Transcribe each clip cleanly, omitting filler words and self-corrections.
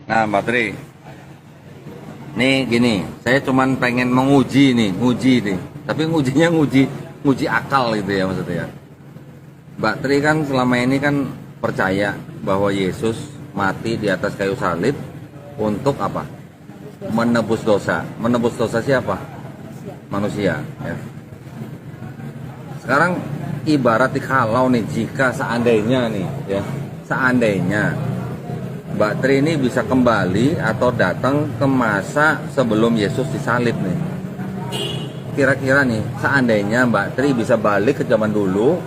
Nah, Mbak Tri, nih gini, saya cuman pengen menguji nih, nguji nih. Tapi ngujinya nguji akal gitu ya maksudnya ya. Mbak Tri kan selama ini kan percaya bahwa Yesus mati di atas kayu salib untuk apa? Menebus dosa. Menebus dosa siapa? Manusia. Ya. Sekarang ibarat kalau nih, jika seandainya nih, ya, seandainya Mbak Tri ini bisa kembali atau datang ke masa sebelum Yesus disalib nih. Kira-kira nih, seandainya Mbak Tri bisa balik ke zaman dulu,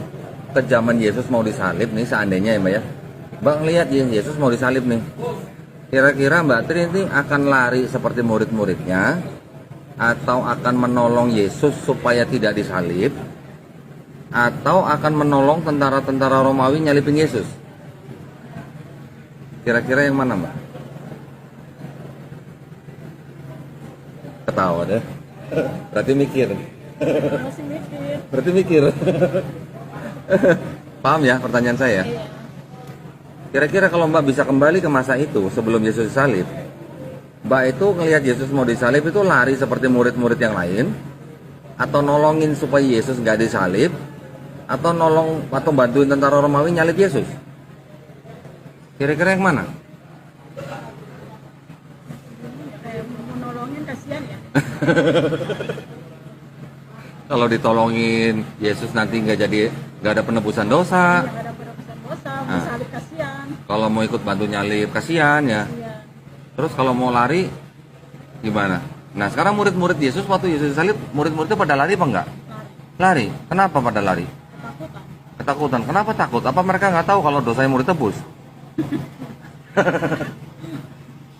ke zaman Yesus mau disalib nih, seandainya ya Mbak ya. Mbak ngeliat ya, Yesus mau disalib nih. Kira-kira Mbak Tri ini akan lari seperti murid-muridnya, atau akan menolong Yesus supaya tidak disalib, atau akan menolong tentara-tentara Romawi nyalipin Yesus? Kira-kira yang mana Mbak? Ketawa deh. Berarti mikir. Masih mikir. Berarti mikir. Paham ya pertanyaan saya? Iya. Kira-kira kalau Mbak bisa kembali ke masa itu sebelum Yesus disalib, Mbak itu ngelihat Yesus mau disalib itu lari seperti murid-murid yang lain, atau nolongin supaya Yesus nggak disalib, atau nolong atau bantuin tentara Romawi nyalip Yesus? Kira-kira yang mana? Kayak mau nolongin kasihan ya. Kalau ditolongin Yesus nanti nggak ada penebusan dosa. Nggak ada penebusan dosa, mau Nah. salib kasihan. Kalau mau ikut bantu nyalip kasihan ya. Iya. Terus kalau mau lari gimana? Nah sekarang murid-murid Yesus waktu Yesus disalib, murid-muridnya pada lari apa enggak? Lari. Lari. Kenapa pada lari? Ketakutan. Ketakutan. Kenapa takut? Apa mereka nggak tahu kalau dosanya mau ditebus?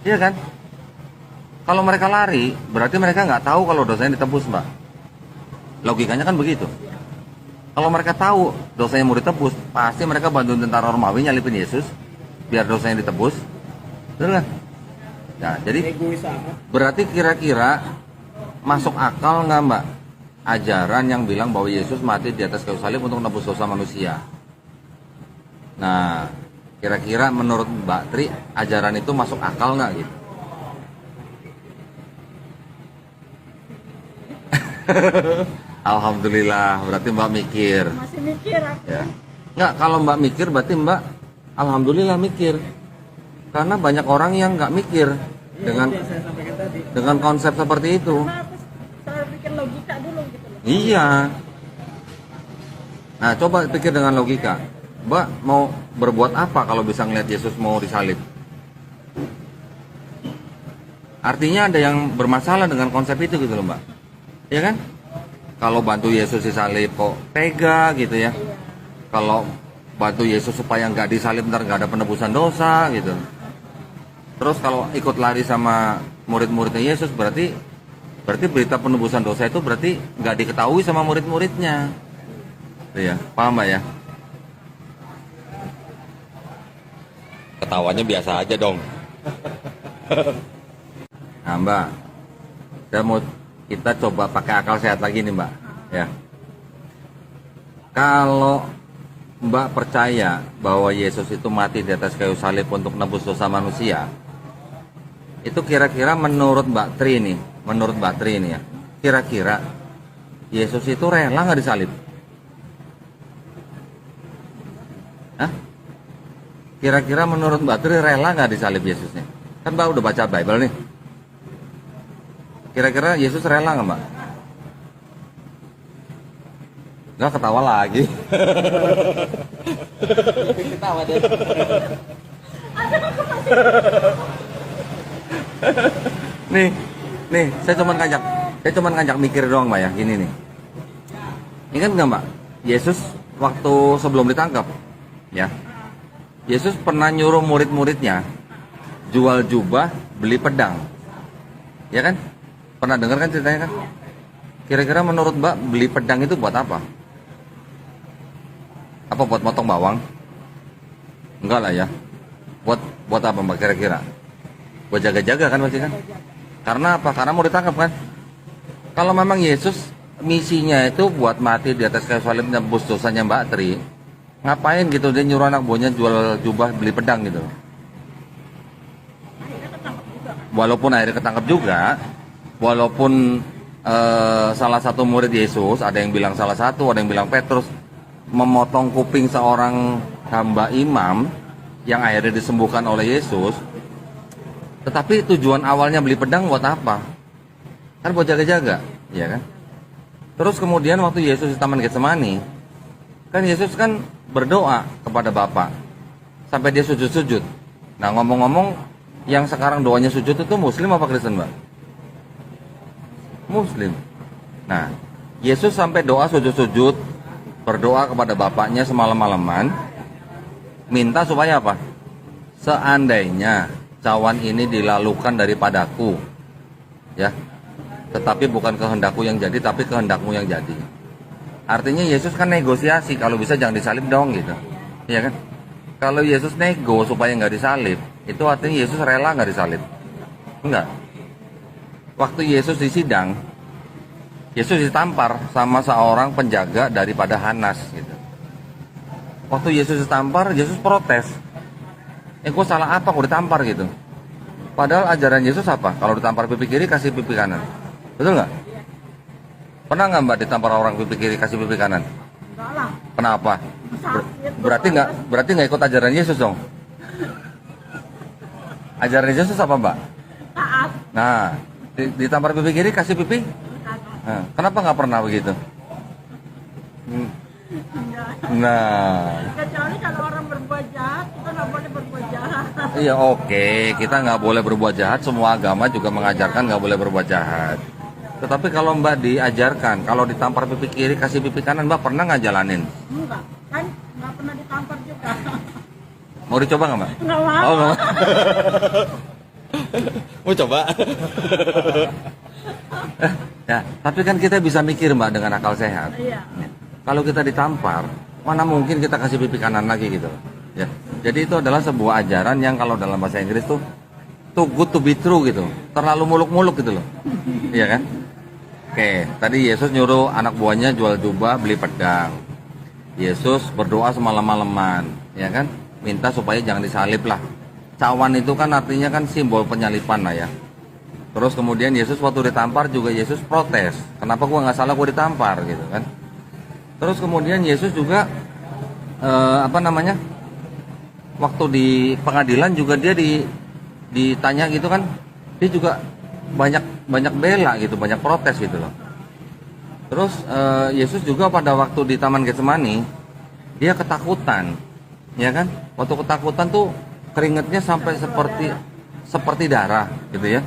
Iya kan? Kalau mereka lari, berarti mereka nggak tahu kalau dosanya ditebus, Mbak. Logikanya kan begitu. Kalau mereka tahu dosanya mau ditebus, pasti mereka bantuin tentara Romawi nyalipin Yesus biar dosanya ditebus. Betul nggak? Nah, jadi berarti kira-kira masuk akal nggak Mbak ajaran yang bilang bahwa Yesus mati di atas kayu salib untuk menebus dosa manusia? Nah, kira-kira menurut Mbak Tri ajaran itu masuk akal nggak gitu? Alhamdulillah, berarti Mbak mikir. Masih mikir aku. Ya. Nggak, kalau Mbak mikir berarti Mbak alhamdulillah mikir. Karena banyak orang yang nggak mikir dengan konsep seperti itu. Karena aku selalu pikir logika dulu gitu loh. Iya. Nah, coba pikir dengan logika. Mbak mau berbuat apa kalau bisa ngeliat Yesus mau disalib? Artinya ada yang bermasalah dengan konsep itu gitu loh Mbak. Iya kan? Kalau bantu Yesus disalib kok tega gitu ya. Iya. Kalau bantu Yesus supaya nggak disalib ntar nggak ada penebusan dosa gitu. Terus kalau ikut lari sama murid-muridnya Yesus berarti berita penebusan dosa itu berarti nggak diketahui sama murid-muridnya. Iya, paham Mbak ya? Ketawanya biasa aja dong. Nah Mbak, kita coba pakai akal sehat lagi nih Mbak. Ya. Kalau Mbak percaya bahwa Yesus itu mati di atas kayu salib untuk nebus dosa manusia, itu kira-kira menurut Mbak Tri nih, ya, kira-kira Yesus itu rela nggak disalib? Hah? Kira-kira menurut Mbak Tri rela nggak disalib Yesusnya? Kan Mbak udah baca Bible nih. Kira-kira Yesus rela nggak Mbak? Nggak, ketawa lagi. Ketawa deh. Nih, saya cuman ngajak mikir doang Mbak ya, gini nih. Ingat nggak Mbak, Yesus waktu sebelum ditangkap, ya, Yesus pernah nyuruh murid-muridnya jual jubah, beli pedang, ya kan? Pernah dengar kan ceritanya kan? Kira-kira menurut Mbak beli pedang itu buat apa? Apa buat motong bawang? Enggak lah ya. Buat apa Mbak kira-kira? Buat jaga-jaga kan pasti kan? Karena apa? Karena mau ditangkap kan? Kalau memang Yesus misinya itu buat mati di atas kayu salib nebus dosanya Mbak Tri, ngapain gitu dia nyuruh anak buahnya jual jubah beli pedang gitu? Akhirnya walaupun akhirnya ketangkep juga, walaupun salah satu murid Yesus, ada yang bilang salah satu, ada yang bilang Petrus, memotong kuping seorang hamba imam yang akhirnya disembuhkan oleh Yesus. Tetapi tujuan awalnya beli pedang buat apa? Kan buat jaga-jaga, ya kan? Terus kemudian waktu Yesus di Taman Getsemani, kan Yesus kan berdoa kepada Bapa sampai dia sujud-sujud. Nah, ngomong-ngomong, yang sekarang doanya sujud itu Muslim apa Kristen, Mbak? Muslim. Nah, Yesus sampai doa sujud-sujud, berdoa kepada Bapaknya semalam-malaman, minta supaya apa? Seandainya cawan ini dilalukan daripadaku, ya, tetapi bukan kehendakku yang jadi, tapi kehendakmu yang jadi. Artinya Yesus kan negosiasi, kalau bisa jangan disalib dong gitu, ya kan? Kalau Yesus nego supaya nggak disalib, itu artinya Yesus rela nggak disalib? Enggak. Waktu Yesus disidang, Yesus ditampar sama seorang penjaga daripada Hanas gitu. Waktu Yesus ditampar, Yesus protes. Gue salah apa kok ditampar gitu? Padahal ajaran Yesus apa? Kalau ditampar pipi kiri, kasih pipi kanan. Betul nggak? Pernah nggak Mbak ditampar orang pipi kiri, kasih pipi kanan? Enggak lah. Kenapa? Sakit. Berarti nggak ikut ajaran Yesus dong? Ajaran Yesus apa Mbak? Taat. Nah, ditampar pipi kiri, kasih pipi? Nah, kenapa nggak pernah begitu? Nah, Kecuali kalau orang berbuat jahat, kita nggak boleh berbuat jahat. iya oke, kita nggak boleh berbuat jahat. Semua agama juga mengajarkan nggak boleh berbuat jahat. Tetapi kalau Mbak diajarkan, kalau ditampar pipi kiri, kasih pipi kanan, Mbak pernah nggak jalanin? Enggak, kan nggak pernah ditampar juga. Mau dicoba nggak Mbak? Nggak mau. Oh, nggak mau. Mau coba? Ya, tapi kan kita bisa mikir Mbak dengan akal sehat. Iya. Kalau kita ditampar, mana mungkin kita kasih pipi kanan lagi gitu. Ya. Jadi itu adalah sebuah ajaran yang kalau dalam bahasa Inggris tuh too good to be true gitu. Terlalu muluk-muluk gitu loh. Iya kan? Oke, tadi Yesus nyuruh anak buahnya jual jubah, beli pedang. Yesus berdoa semalam-malaman, ya kan? Minta supaya jangan disalib lah. Cawan itu kan artinya kan simbol penyalipan lah ya. Terus kemudian Yesus waktu ditampar juga Yesus protes. Kenapa gua nggak salah gua ditampar gitu kan? Terus kemudian Yesus juga waktu di pengadilan juga dia ditanya gitu kan, dia juga banyak bela gitu, banyak protes gitu loh. Terus Yesus juga pada waktu di Taman Getsemani dia ketakutan, ya kan? Waktu ketakutan tuh keringatnya sampai seperti darah gitu ya.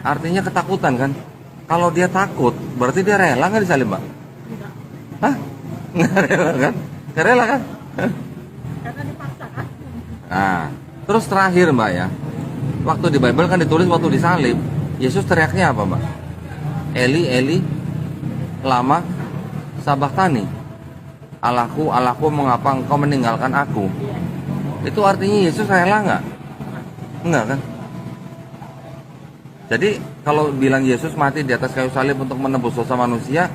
Artinya ketakutan kan? Kalau dia takut, berarti dia rela nggak disalib, Mbak? Hah? Nggak rela kan? Nggak rela kan? Karena dipaksa kan. Nah, terus terakhir Mbak ya, waktu di Bible kan ditulis waktu disalib, Yesus teriaknya apa Mbak? Eli, Eli, lama sabachthani. Allahku, Allahku, mengapa engkau meninggalkan aku? Itu artinya Yesus rela nggak? Enggak kan? Jadi kalau bilang Yesus mati di atas kayu salib untuk menebus dosa manusia,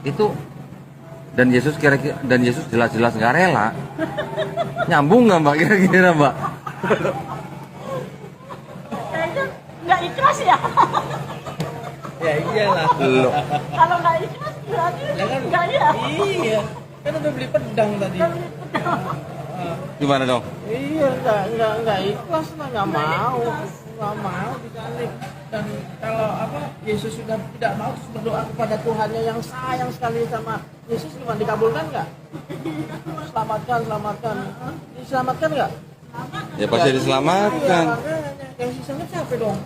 itu dan Yesus jelas-jelas nggak rela, nyambung nggak Mbak kira-kira Mbak? Kayaknya nggak ikhlas ya. Ya iyalah. Loh. Kalau nggak ikhlas berarti Ya kan? nggak ya. Iya. Kan udah beli pedang tadi. Gimana dong? Iya, enggak ikhlas lah, enggak mau disalib. Dan kalau Yesus sudah tidak mau terus berdoa kepada Tuhannya yang sayang sekali sama Yesus, gimana dikabulkan enggak? Selamatkan. Diselamatkan enggak? Ya pasti diselamatkan. Iya, makanya yang sisanya siapa dong?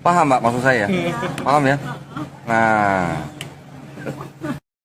Paham Mbak maksud saya? Paham ya? Nah,